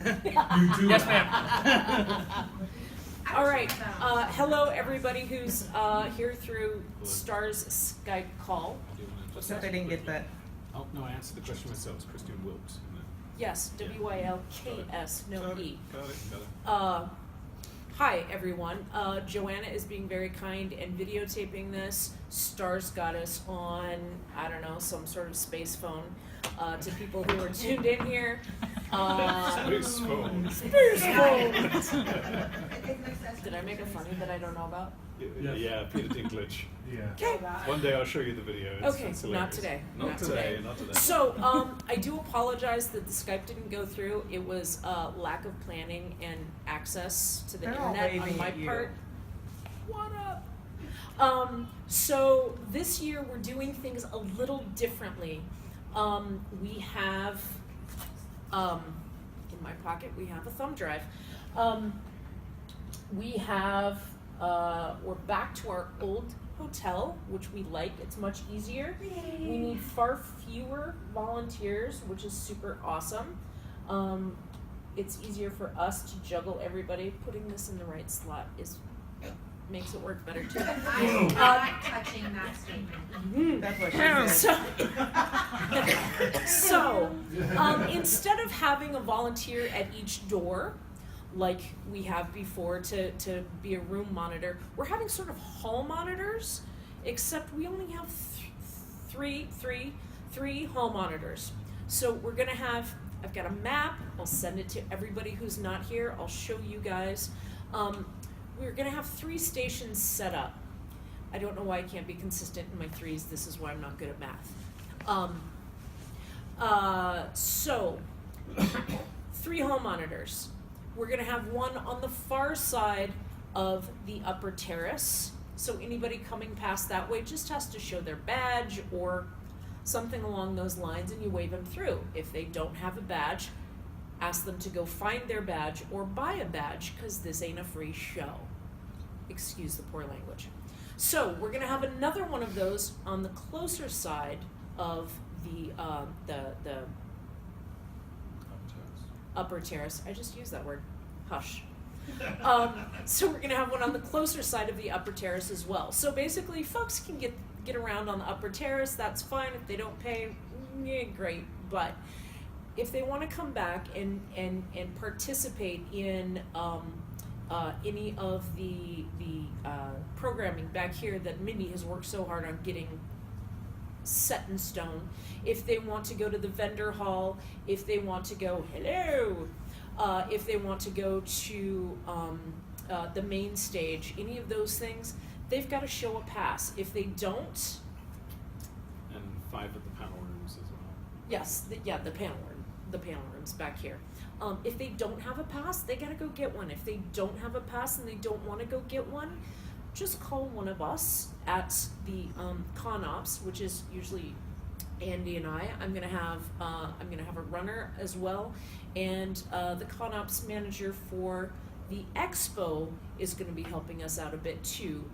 You do. Yes, ma'am. All right. Hello, everybody who's here through Star's Skype call. Except I didn't get that. Oh, no, I answered the question myself. It's Christian Wilkes. Yes, W-Y-L-K-S, no Got it, E. Got it. Hi, everyone. Joanna is being very kind and videotaping this. Star's got us on, I don't know, some sort of space phone to people who are tuned in here. Space phone. Space phone! Did I make a funny that I don't know about? Yeah, Peter Dinklage. Yeah. Okay. One day I'll show you the video. Okay, it's not hilarious. today. Not today. Not today. So, I do apologize that the Skype didn't go through. It was lack of planning and access to the They're all internet on waving my at you. part. What up? So this year we're doing things a little differently. We have, in my pocket, we have a thumb drive. We have, we're back to our old hotel, which we like. It's much easier. We need far fewer volunteers, which is super awesome. It's easier for us to juggle everybody. Putting this in the right slot makes it work better too. I'm not touching that statement. That's what she said. So instead of having a volunteer at each door, like we have before to be a room monitor, we're having sort of hall monitors, except we only have three hall monitors. So we're gonna have, I've got a map, I'll send it to everybody who's not here, I'll show you guys. We're gonna have 3 stations set up. I don't know why I can't be consistent in my 3s, this is why I'm not good at math. So 3 hall monitors. We're gonna have one on the far side of the upper terrace. So anybody coming past that way just has to show their badge or something along those lines and you wave them through. If they don't have a badge, ask them to go find their badge or buy a badge because this ain't a free show. Excuse the poor language. So we're gonna have another one of those on the closer side of the upper terrace. I just used that word. Hush. So we're gonna have one on the closer side of the upper terrace as well. So basically, folks can get around on the upper terrace. That's fine. If they don't pay, great. But if they want to come back and participate in any of the programming back here that Mindy has worked so hard on getting set in stone, if they want to go to the vendor hall, if they want to go if they want to go to the main stage, any of those things, they've got to show a pass. If they don't, And 5 of the panel rooms as well. yes, the panel rooms back here. If they don't have a pass, they gotta go get one. If they don't have a pass and they don't want to go get one, just call one of us at the con ops, which is usually Andy and I. I'm gonna have a runner as well, and the con ops manager for the expo is going to be helping us out a bit too.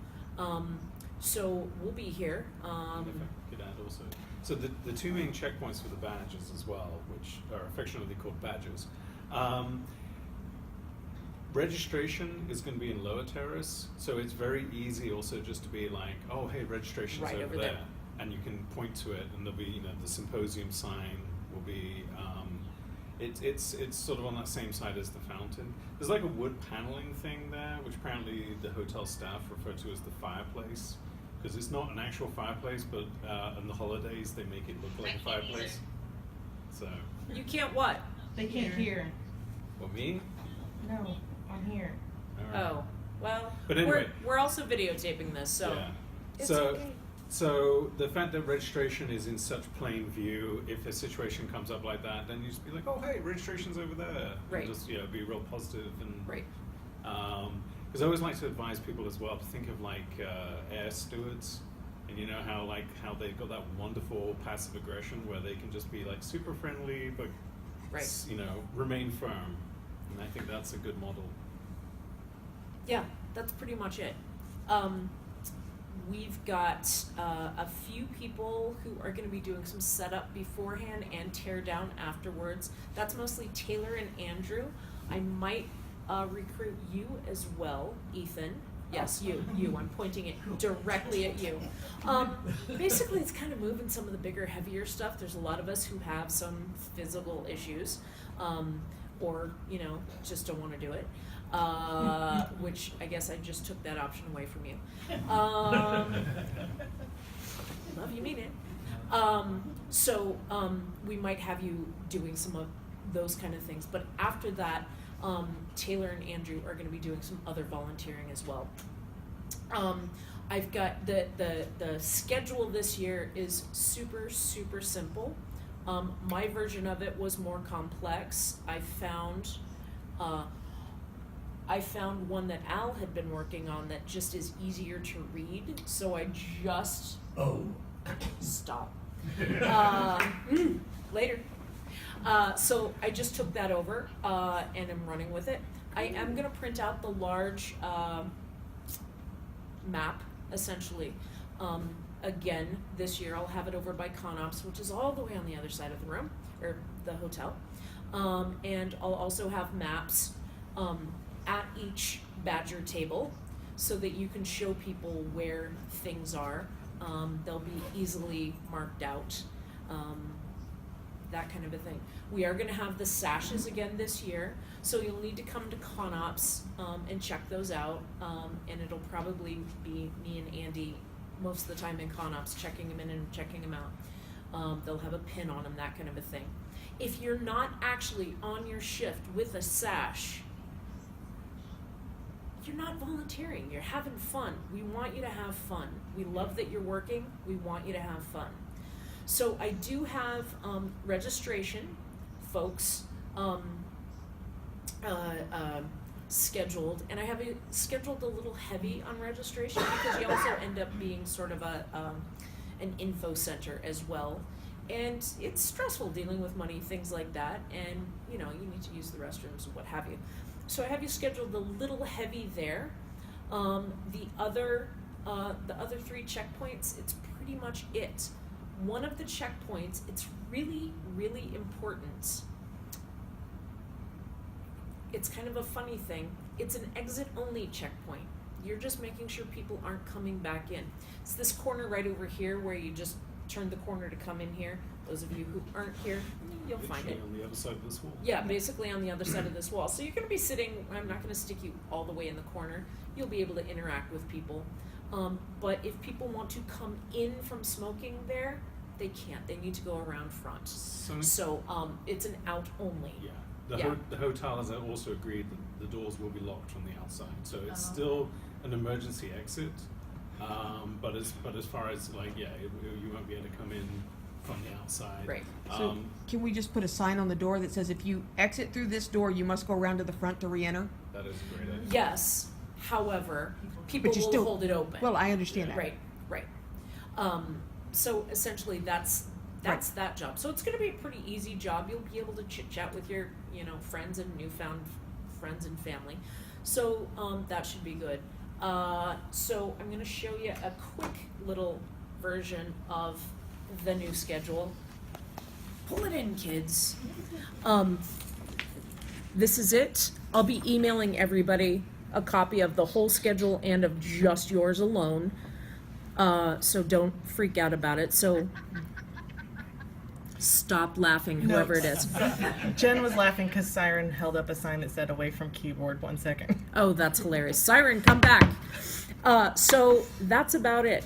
So we'll be here. And if I could add also, so the 2 main checkpoints for the badges as well, which are affectionately called badges. Registration is going to be in lower terrace, so it's very easy also just to be like, oh hey, registration's Right over there. there, and you can point to it, and there'll be the Symposium sign will be. It's sort of on that same side as the fountain. There's like a wood paneling thing there, which apparently the hotel staff refer to as the fireplace, because it's not an actual fireplace, but on the holidays they make it look like a fireplace. So. You can't what? They can't hear. Well, me? No, I'm here. All right. Oh, well, But anyway. we're also videotaping this, so Yeah. it's So, okay. so the fact that registration is in such plain view, if a situation comes up like that, then you just be like, oh hey, registration's over there. Right. And just be real positive and. Right. Because I always like to advise people as well to think of like air stewards, and you know how they've got that wonderful passive aggression where they can just be like super friendly, but Right. remain firm. And I think that's a good model. Yeah, that's pretty much it. we've got a few people who are going to be doing some setup beforehand and tear down afterwards. That's mostly Taylor and Andrew. I might recruit you as well, Ethan. Yes, you. I'm pointing it directly at you. Basically, it's kind of moving some of the bigger, heavier stuff. There's a lot of us who have some physical issues, or, just don't want to do it. Which I guess I just took that option away from you. Love you, mean it. So we might have you doing some of those kind of things. But after that, Taylor and Andrew are going to be doing some other volunteering as well. I've got the schedule this year is super, super simple. My version of it was more complex. I found one that Al had been working on that just is easier to read, so I just... Oh. Stop. Later. So I just took that over, and I'm running with it. I am going to print out the large map, essentially. Again, this year I'll have it over by ConOps, which is all the way on the other side of the room, or the hotel. And I'll also have maps at each Badger table so that you can show people where things are. They'll be easily marked out, that kind of a thing. We are going to have the sashes again this year, so you'll need to come to ConOps and check those out, and it'll probably be me and Andy most of the time in ConOps, checking them in and checking them out. They'll have a pin on them, that kind of a thing. If you're not actually on your shift with a sash, you're not volunteering, you're having fun. We want you to have fun. We love that you're working, we want you to have fun. So I do have registration, folks, scheduled, and I have it scheduled a little heavy on registration because you also end up being sort of an info center as well. And it's stressful dealing with money, things like that, and you need to use the restrooms and what have you. So I have you scheduled a little heavy there. The other 3 checkpoints, it's pretty much it. One of the checkpoints, it's really, really important. It's kind of a funny thing. It's an exit-only checkpoint. You're just making sure people aren't coming back in. It's this corner right over here where you just turn the corner to come in here. Those of you who aren't here, you'll find it. On the other side of this wall. Yeah, basically on the other side of this wall. So you're going to be sitting, I'm not going to stick you all the way in the corner. You'll be able to interact with people. But if people want to come in from smoking there, they can't. They need to go around front. So it's an out only. Yeah. The hotel has also agreed that the doors will be locked from the outside. So it's still an emergency exit. But as far as you won't be able to come in from the outside. Right. So can we just put a sign on the door that says if you exit through this door, you must go around to the front to re-enter? That is a great idea. Yes. However, people will still hold it open. Well, I understand that. Right. So essentially that's that job. So it's going to be a pretty easy job. You'll be able to chit chat with your friends and newfound friends and family. So that should be good. So I'm going to show you a quick little version of the new schedule. Pull it in, kids. This is it. I'll be emailing everybody a copy of the whole schedule and of just yours alone. So don't freak out about it. So stop laughing, whoever it is. Jen was laughing because Siren held up a sign that said away from keyboard. 1 second. Oh, that's hilarious. Siren, come back. So that's about it.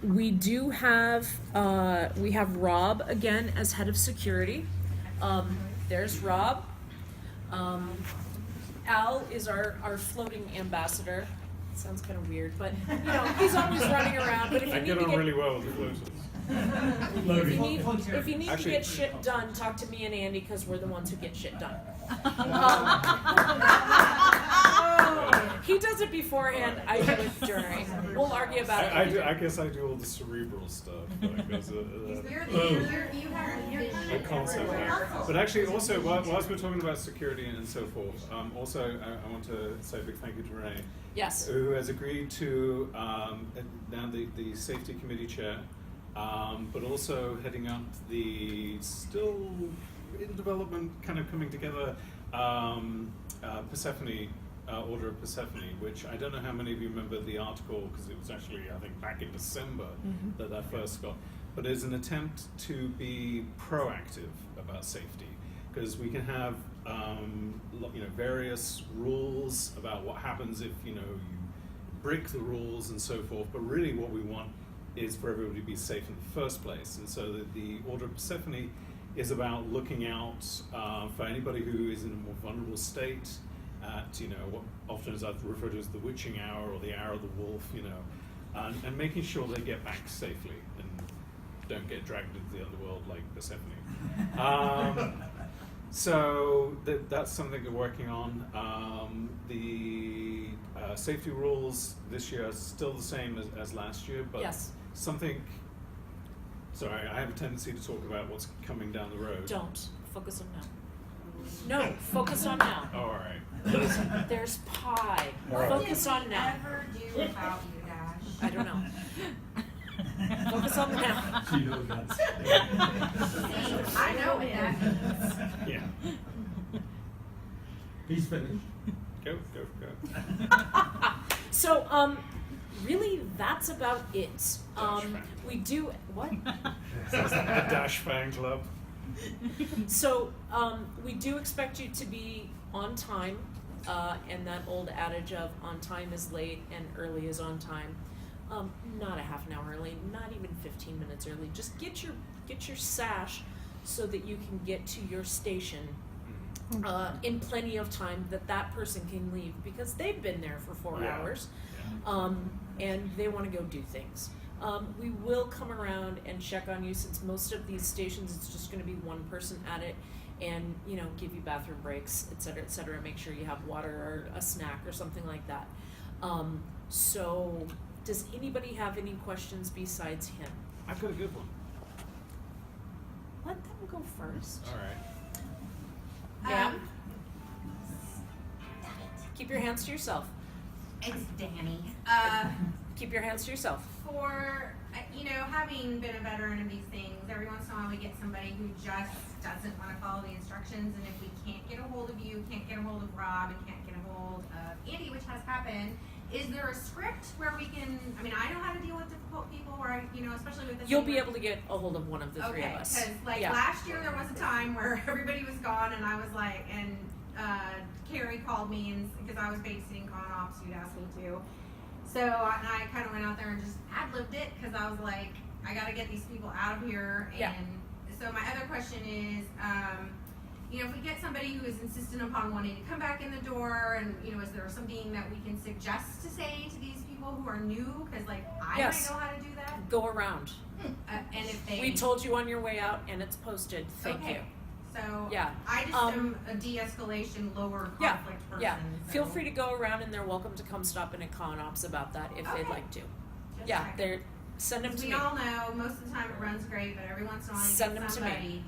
We do have, we have Rob again as head of security. There's Rob. Al is our floating ambassador. Sounds kind of weird, but he's always running around. But if you I need get to on really well with the floaters. If you need to get shit done, talk to me and Andy because we're the ones who get shit done. He does it beforehand. I do it during. We'll argue about it. I guess I do all the cerebral stuff. You have the vision. concept. everywhere. But actually, also, whilst we're talking about security and so forth, also I want to say a big thank you to Renee, Yes. who has agreed to now the safety committee chair, but also heading up the still in development, kind of coming together, Persephone. Order of Persephone, which I don't know how many of you remember the article, because it was actually, I think, back in December that first got, but it's an attempt to be proactive about safety, because we can have various rules about what happens if you break the rules and so forth, but really what we want is for everybody to be safe in the first place. And so the Order of Persephone is about looking out for anybody who is in a more vulnerable state, at what often is referred to as the witching hour or the hour of the wolf, and making sure they get back safely and don't get dragged into the underworld like Persephone. So that's something they're working on. The safety rules this year are still the same as last year, but Yes. something. Sorry, I have a tendency to talk about what's coming down the road. Don't. Focus on now. No, focus on now. Oh, all right. There's pie. All right. Focus on now. Ever do without you, Dash? I don't know. Focus on the now. She knows that's. I know what that means. Yeah. He's finished. Go. So, really, that's about it. We do what? The Dash Fan Club. So, we do expect you to be on time, and that old adage of on time is late and early is on time. Not a half an hour early, not even 15 minutes early. Just get your sash so that you can get to your station in plenty of time that person can leave, because they've been there for 4 Yeah. hours, and they want to go do things. We will come around and check on you, since most of these stations it's just going to be one person at it, and give you bathroom breaks, et cetera, make sure you have water or a snack or something like that. So does anybody have any questions besides him? I've got a good one. Let them go first. All right. Yeah. Keep your hands to yourself. It's Danny. Keep your hands to yourself. For having been a veteran of these things, every once in a while we get somebody who just doesn't want to follow the instructions, and if we can't get a hold of you, can't get a hold of Rob, and can't get a hold of Andy, which has happened, is there a script where we can? I mean, I know how to deal with difficult people, where especially with the. You'll be able to get a hold of one of the three of us. Okay, because Yeah. last year there was a time where everybody was gone, and I was like, and Carrie called me, and because I was babysitting con ops, you'd asked me to. So I kind of went out there and just ad-libbed it, because I was like, I got to get these people out of here. And Yeah. so my other question is, if we get somebody who is insistent upon wanting to come back in the door, and is there something that we can suggest to say to these people who are new? Because I Yes. might know how to do that. Go around. And if they, We told you on your way out, and it's posted. Thank okay. you. So Yeah. I just am a de-escalation, lower Yeah, conflict person. Yeah. So Feel free to go around, and they're welcome to come stop in at Con Ops about that if they'd Okay. like to. just Yeah, checking. they're send them to We me. all know most of the time it runs great, but every once in a while you Send get them to me. somebody,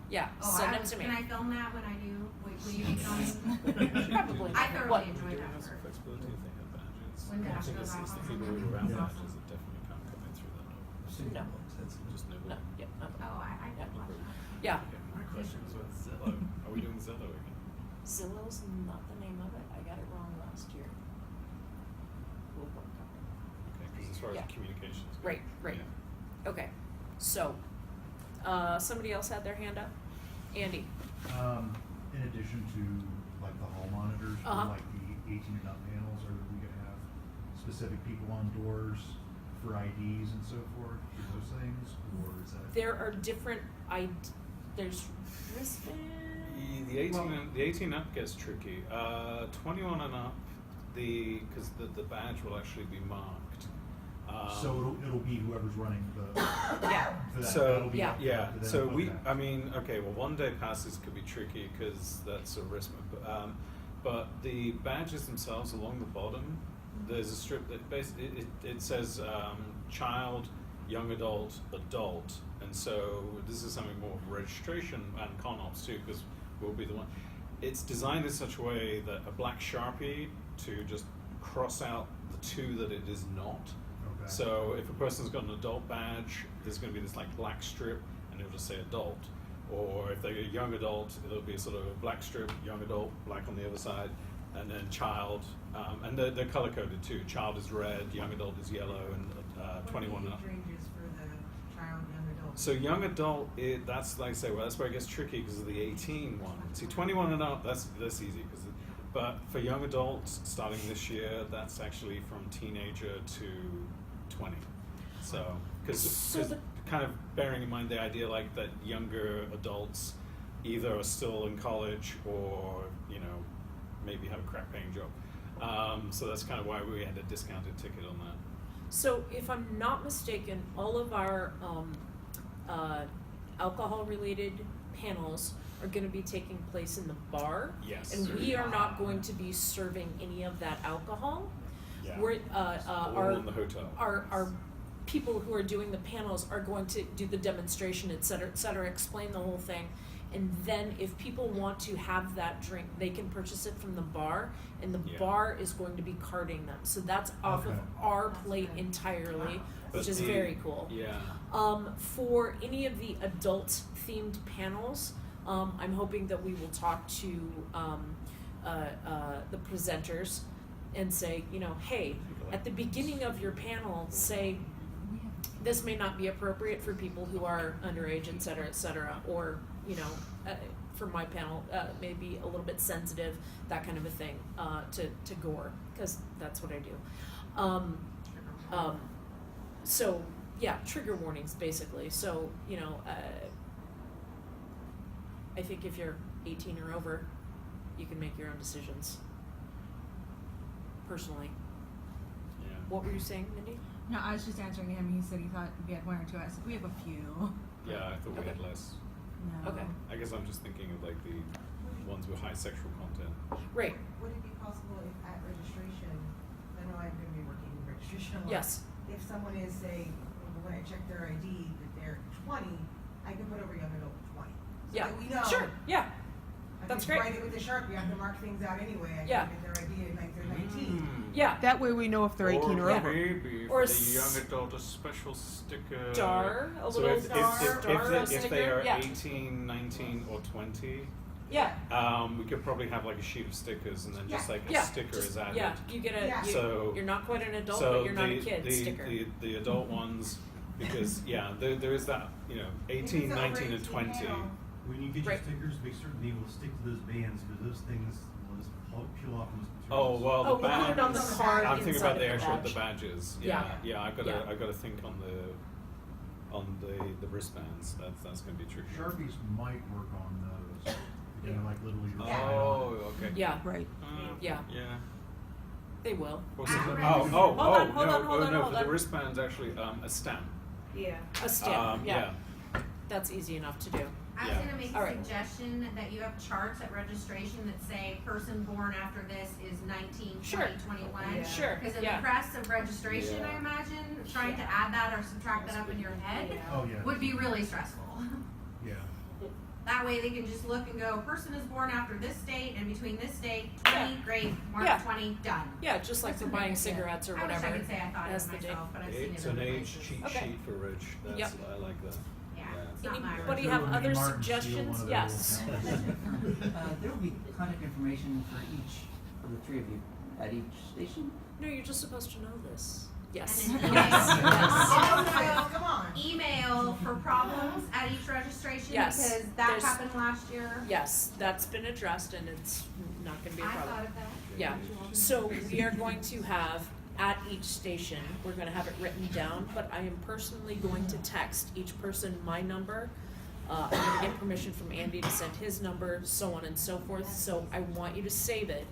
Yeah, Oh, send them to me. Can I film that when I do? Will you be filming? Probably. I thoroughly What? enjoy Do that have some work. flexibility if they have badges. When I Dash think goes it's off the on people something. who are around That's badges awesome. that definitely can't come in through that door. No. Just no. No. Yeah. No. Oh, I Yeah. watch that. Yeah. Okay, my question is with Zillow. Are we doing Zillow again? Zillow's not the name of it. I got it wrong last year. We'll work on it. Okay, because as far Yeah. as communications go. Right. Yeah. Okay. So, somebody else had their hand up. Andy. In addition to like the hall monitors, for Uh-huh. like the 18 and up panels, are we gonna have specific people on doors for IDs and so forth, for those things, or is that? There are different there's wristband. The 18 up gets tricky. 21 and up, because the badge will actually be marked. So it'll be whoever's running the. Yeah. For that, So that'll be up yeah, to them. so Okay. one day passes could be tricky because that's a risk. But the badges themselves along the bottom, there's a strip that basically it says child young adult, adult, and so this is something more of registration and con ops too, because we'll be the one. It's designed in such a way that a black Sharpie to just cross out the two that it is not. Okay. So if a person's got an adult badge, there's going to be this like black strip, and it'll just say adult. Or if they're a young adult, it'll be sort of a black strip, young adult, black on the other side, and then child, and they're color coded too. Child is red, young adult is yellow, and 21 and up. What are the age ranges for the child, young adult? So young adult, that's like I say, well, that's where it gets tricky because of the 18 one. See, 21 and up, that's easy, but for young adults starting this year, that's actually from teenager to 20. So, because kind of bearing in mind the idea like that younger adults either are still in college or maybe have a crap paying job. So that's kind of why we had a discounted ticket on that. So if I'm not mistaken, all of our alcohol-related panels are going to be taking place in the bar. Yes. And we are not going to be serving any of that alcohol. Yeah. We're, All in the hotel. our people who are doing the panels are going to do the demonstration, et cetera, explain the whole thing. And then if people want to have that drink, they can purchase it from the bar, and the Yeah. bar is going to be carding them. So that's off of Okay. our plate entirely, But which is the- very cool. Yeah. For any of the adult-themed panels, I'm hoping that we will talk to the presenters and say, hey, at the beginning of your panel, say, this may not be appropriate for people who are underage, et cetera, or, for my panel, maybe a little bit sensitive, that kind of a thing, to gore, because that's what I do. So, yeah, trigger warnings, basically. So, I think if you're 18 or over, you can make your own decisions, personally. Yeah. What were you saying, Mindy? No, I was just answering him. He said he thought we had one or two. I said we have a few. Yeah, I thought we had Okay. less. No. Okay. I guess I'm just thinking of like the ones with high sexual content. Right, Would it be possible if at registration, I know I'm gonna be working in registration a lot. yes. If someone is, say, when I check their ID, that they're 20, I can put over young adult 20. So Yeah, that we know. sure, yeah, I that's can great. write it with the Sharpie, I have to mark things out anyway. I Yeah. can get their ID at like they're 19. yeah. That way we know if they're 18 or Yeah. over. Maybe Or for the young s- adult, a special sticker. Star, a So little if star, they sticker, are yeah. 18, 19, or 20, Yeah, we could probably have like a sheet of stickers, and then just like a yeah, sticker just- is added. yeah, you get a, Yeah. So- you're not quite an adult, So but you're not a kid the, sticker. the adult ones, because there is that 18, If it's over 19, and 18 20. now, When you get Right. your stickers, make certain they will stick to those bands, because those things will just peel off those materials. Oh well, Oh, the we'll put it on the badges. card I'm thinking inside about the of the actual badge. the badges. Yeah. Yeah. I Yeah. gotta think on the wristbands. That's gonna be tricky. Sharpies might work on those, like literally. Yeah. Oh, okay. Yeah, Right. Yeah. Yeah. they will. What's At the- registration. oh, Hold on, no, hold on, hold on, no, hold for on. the wristbands actually, a stamp. Yeah. A stamp, yeah, Yeah. that's easy enough to do. I was Yeah. gonna make All a right. suggestion that you have charts at registration that say person born after this is 19, Sure. 20, 21. Yeah. Sure, Because in yeah. the press of registration, Yeah. I imagine, trying to add that or subtract that up in your head Yeah. Oh, yeah. would be really stressful. Yeah. That way they can just look and go, person is born after this date and between this date, 20, Yeah. great, mark Yeah. 20, done. Yeah, just like That's for a good buying idea. cigarettes or I wish whatever. I could say I thought That's of the it date. myself, but I've seen it It's in an other age places. cheat Okay. sheet for Rich. That's Yep. I like that. Yeah, Yeah. it's not my Anybody word. have Sure, other Minnie Martin steal suggestions? one of those Yes. accounts. There will be contact information for each of the three of you at each station. No, you're just supposed to know this. Yes. And Yes. then Yes. Oh, come on. email for problems at each registration Yes, because that there's- happened last year. Yes, that's been addressed and it's not gonna be a I problem. thought of that. Yeah, so we are going to have, at each station, we're gonna have it written down, but I am personally going to text each person my number. I'm gonna get permission from Andy to send his number, so on and so forth, so I want you to save it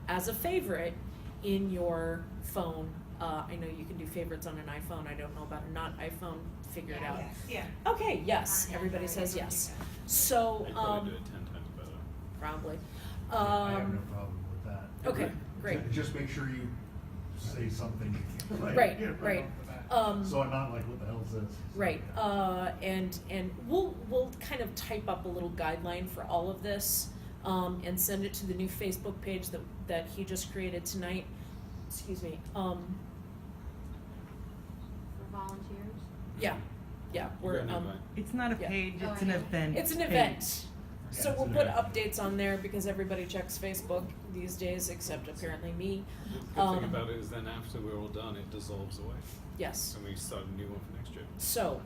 as a favorite in your phone. I know you can do favorites on an iPhone, I don't know about a not iPhone, figure it out. Yeah. Okay, yes, everybody says yes. So, They probably do it 10 times better. probably. I have no problem with that. Okay, great. Just make sure you say something. Like, Right, you know, right. off the bat. So I'm not like, what the hell is this? Right, and we'll kind of type up a little guideline for all of this, and send it to the new Facebook page that he just created tonight. Excuse me. For volunteers? Yeah, we're You're gonna It's not a Yeah. page, Oh, it's I an know. event. it's an page. event. Yeah, So it's we'll an put event. updates on there because everybody checks Facebook these days, except apparently me. The good thing about it is then after we're all done, it dissolves away, Yes. and we start a new one for next year. So,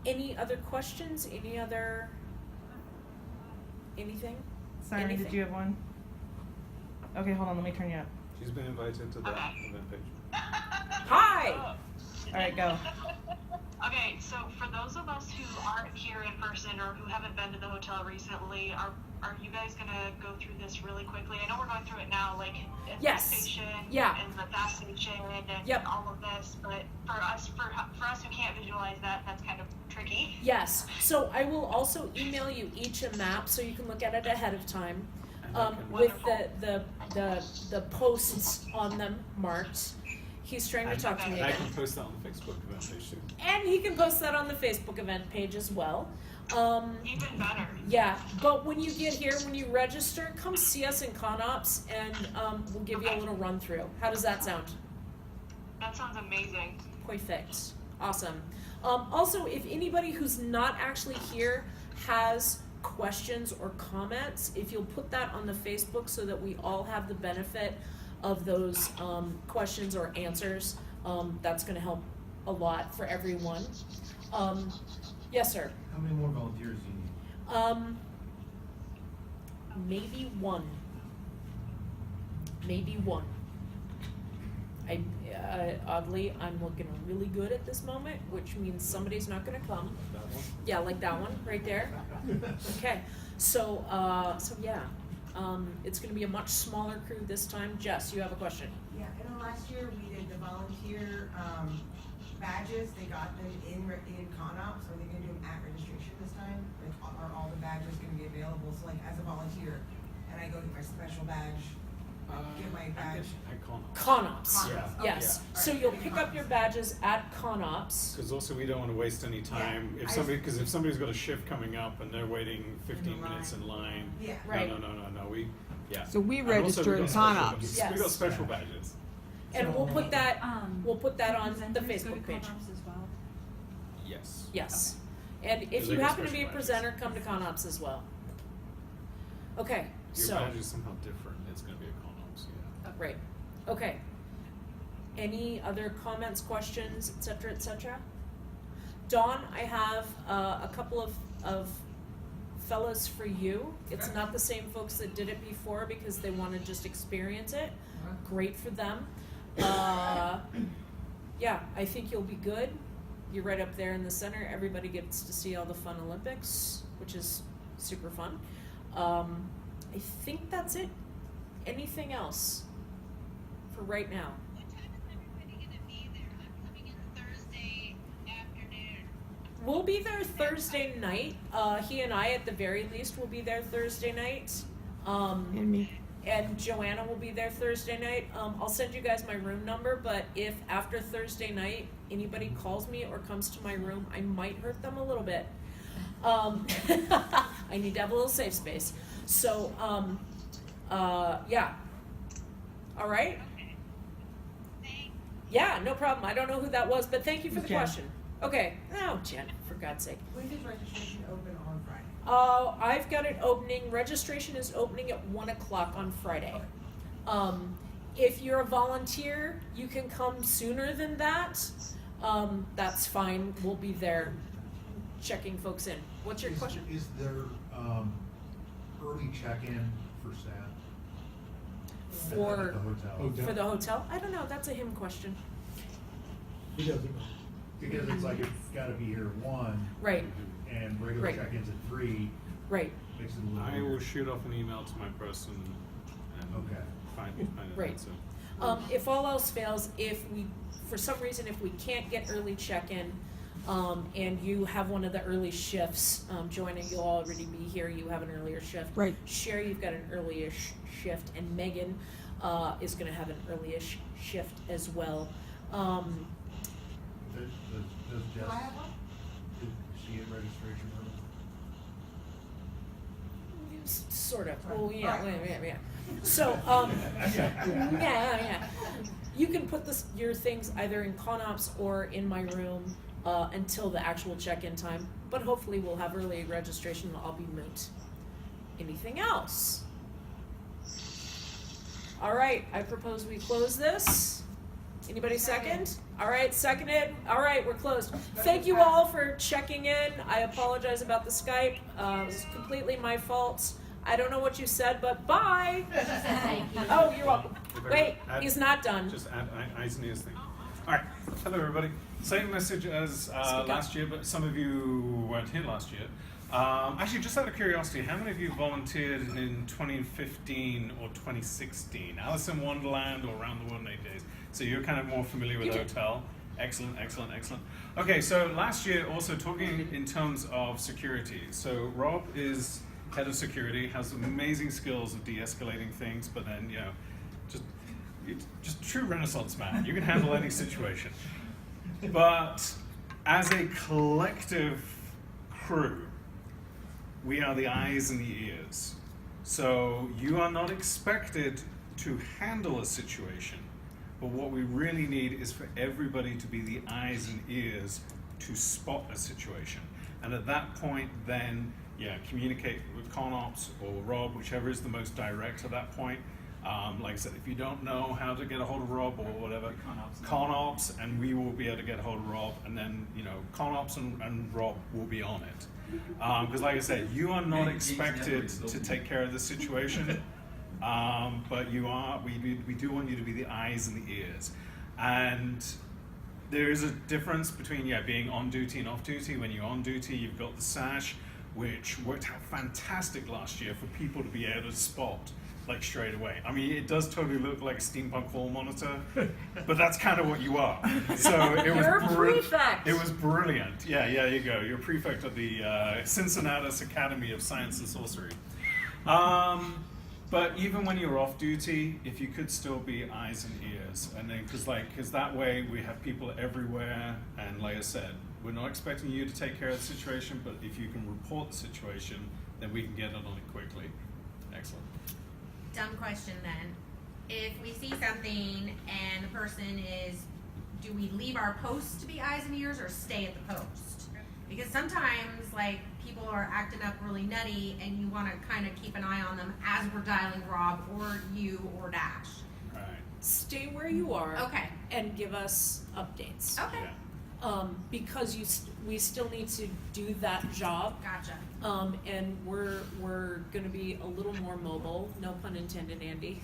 any other questions? Anything? Siren, did Anything? you have one? Okay, hold on, let me turn you up. She's been invited to that event page. Hi! Alright, go. Okay, so for those of us who aren't here in person or who haven't been to the hotel recently, are you guys gonna go through this really quickly? I know we're going through it now, like in Yes. the station Yeah. and the fast station and Yep. all of this, but for us who can't visualize that, that's kind of tricky. Yes. So I will also email you each a map so you can look at it ahead of time, And I can- with the posts on them marked. He's trying to talk to me And I again. can post that on the Facebook event page too. And he can post that on the Facebook event page as well. Even better. Yeah, but when you get here, when you register, come see us in ConOps and we'll give you a little run through. How does that sound? That sounds amazing. Perfect. Awesome. Also, if anybody who's not actually here has questions or comments, if you'll put that on the Facebook so that we all have the benefit of those questions or answers, that's going to help a lot for everyone. Yes, sir. How many more volunteers do you need? Maybe one. Maybe one. Oddly, I'm looking really good at this moment, which means somebody's not going to come. That one? Yeah, like that one right there. Okay, so yeah, it's going to be a much smaller crew this time. Jess, you have a question? Yeah, I know last year we did the volunteer, badges, they got them in ConOps, are they gonna do them at registration this time? Like, are all the badges gonna be available, so like, as a volunteer, and I go get my special badge, get my badge? I can't. ConOps. Yeah. Yes. Yeah. So you'll pick up your badges at ConOps. Because also we don't want to waste any time. Yeah, If somebody's got a shift coming up and they're waiting 15 line. minutes in line. Yeah. Right. No. Yeah. So we And also register we in got special ConOps. badges. Yes. We got special badges. And we'll put that on the presenters go to Facebook page. ConOps as well? Yes. Yes. And if Because you they get happen to be a special badges. presenter, come to ConOps as well. Okay, Your so badge is somehow different. It's going to be a ConOps, yeah. right. Okay. Any other comments, questions, et cetera, Dawn, I have a couple of fellas for you. It's not the same folks that did it before because they want to just experience it. Great for them. Yeah, I think you'll be good. You're right up there in the center. Everybody gets to see all the fun Olympics, which is super fun. I think that's it. Anything else for right now? What time is everybody gonna be there? I'm coming in Thursday afternoon. We'll be there Thursday night. He and I, at the very least, will be there Thursday night. And me. And Joanna will be there Thursday night. I'll send you guys my room number, but if after Thursday night anybody calls me or comes to my room, I might hurt them a little bit. I need to have a little safe space. So, yeah. All right? Yeah, no problem. I don't know who that was, but thank you for the Jen. question. Okay. Oh, Jen, for God's sake. When does registration open on Friday? I've got it opening. Registration is opening at 1 o'clock on Friday. If you're a volunteer, you can come sooner than that. That's fine. We'll be there checking folks in. What's your question? Is there, early check-in for staff? At For the hotel? for the hotel? I don't know. That's a him question. Because it's like, it's gotta be here at 1, Right. and regular Right. check-ins at 3, Right. makes it a little. I will weird. shoot off an email to my person and Okay. find an Right. answer. If all else fails, if we, for some reason, if we can't get early check-in, and you have one of the early shifts, Joanna, you'll already be here, you have an earlier shift. Right. Sherry, you've got an earlier shift, and Megan, is going to have an early-ish shift as well. Does Jess, Do I have one? did she get registration early? Sort of. Right. Oh yeah, Right. yeah. So yeah. You can put your things either in ConOps or in my room until the actual check-in time. But hopefully we'll have early registration and I'll be moot. Anything else? All right, I propose we close this. Anybody second? All right, seconded. All right, we're closed. Thank you all for checking in. I apologize about the Skype. It was completely my fault. I don't know what you said, but bye. Thank you. Oh, you're welcome. If I Wait, could add- he's not done. Just add eyes and ears thing. All right. Hello, everybody. Same message as up. last year, but some of you weren't here last year. Actually, just out of curiosity, how many of you volunteered in 2015 or 2016? Alice in Wonderland or Around the World in 8 Days? So you're kind of more familiar with You the did. hotel. Excellent. Okay, so last year, also talking in terms of security. So Rob is head of security, has amazing skills of de-escalating things, but then, just true Renaissance man. You can handle any situation. But as a collective crew, we are the eyes and the ears. So you are not expected to handle a situation, but what we really need is for everybody to be the eyes and ears to spot a situation. And at that point, then, communicate with ConOps or Rob, whichever is the most direct at that point. Like I said, if you don't know how to get a hold of Rob or whatever, ConOps, and we will be able to get a hold of Rob, and then, ConOps and Rob will be on it. Because like I said, you are not expected to take care of the situation, but you are, we do want you to be the eyes and the ears. And there is a difference between being on duty and off duty. When you're on duty, you've got the sash, which worked out fantastic last year for people to be able to spot like straight away. I mean, it does totally look like a steampunk hall monitor, but that's kind of what you are. So it was You're a prefect. It was brilliant. Yeah, you go. You're a prefect of the Cincinnatus Academy of Science and Sorcery. But even when you're off duty, if you could still be eyes and ears, and then because that way we have people everywhere, and like I said, we're not expecting you to take care of the situation, but if you can report the situation, then we can get on it quickly. Excellent. Dumb question then. If we see something and the person is, do we leave our post to be eyes and ears or stay at the post? Because sometimes people are acting up really nutty and you want to kind of keep an eye on them as we're dialing Rob or you or Dash. Right. Stay where you are. Okay. And give us updates. Okay. Yeah. Because we still need to do that job. Gotcha. And we're going to be a little more mobile. No pun intended, Andy.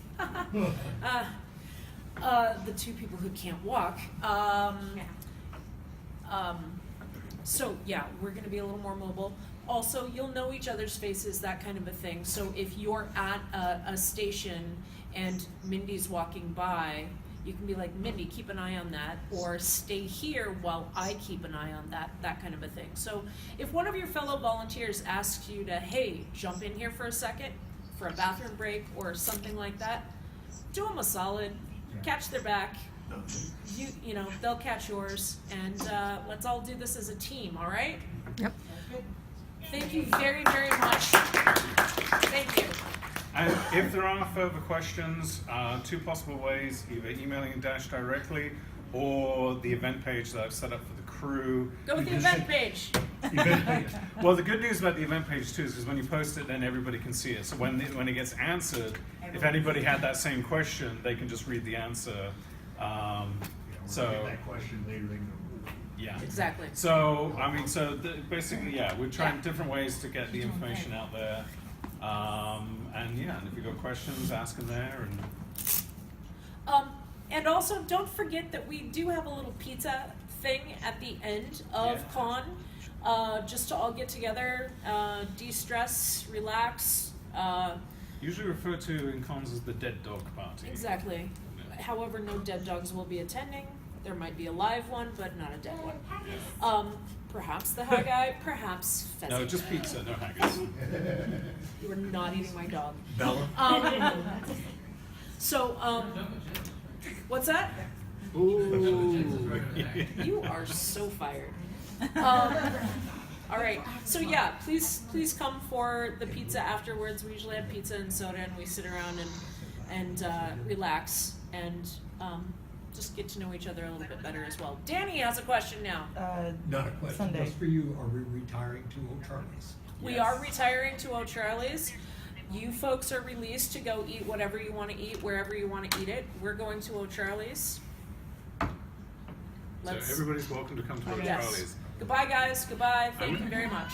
The two people who can't walk. So yeah, we're going to be a little more mobile. Also, you'll know each other's faces, that kind of a thing. So if you're at a station and Mindy's walking by, you can be like, Mindy, keep an eye on that, or stay here while I keep an eye on that kind of a thing. So if one of your fellow volunteers asks you to, hey, jump in here for a second for a bathroom break or something like that, do them a solid, catch their back. You know, they'll catch yours, and let's all do this as a team, all right? Yep. Thank you very, very much. Thank you. And if there are further questions, two possible ways, either emailing Dash directly or the event page that I've set up for the crew. Go with the event page. Well, the good news about the event page too is because when you post it, then everybody can see it. So when it gets answered, if anybody had that same question, they can just read the answer. We'll get that question later. They can go, Yeah. Exactly. So, I mean, basically, we're trying different ways to get the information out there. And if you've got questions, ask them there. And also, don't forget that we do have a little pizza thing at the end of con, just to all get together, de-stress, relax. Usually referred to in cons as the dead dog party. Exactly. However, no dead dogs will be attending. There might be a live one, but not a dead one. Perhaps the Haggai, perhaps pheasant. No, just pizza, no haggis. You are not eating my dog. Bella? So, what's that? Ooh. You are so fired. All right. So yeah, please come for the pizza afterwards. We usually have pizza and soda, and we sit around and relax and just get to know each other a little bit better as well. Danny has a question now. Not a question, Sunday. just for you. Are we retiring to Old Charlie's? We are retiring to O'Charlie's. You folks are released to go eat whatever you want to eat, wherever you want to eat it. We're going to O'Charlie's. So everybody's welcome to come to Yes. Charlie's. Goodbye, guys. Goodbye. Thank you very much.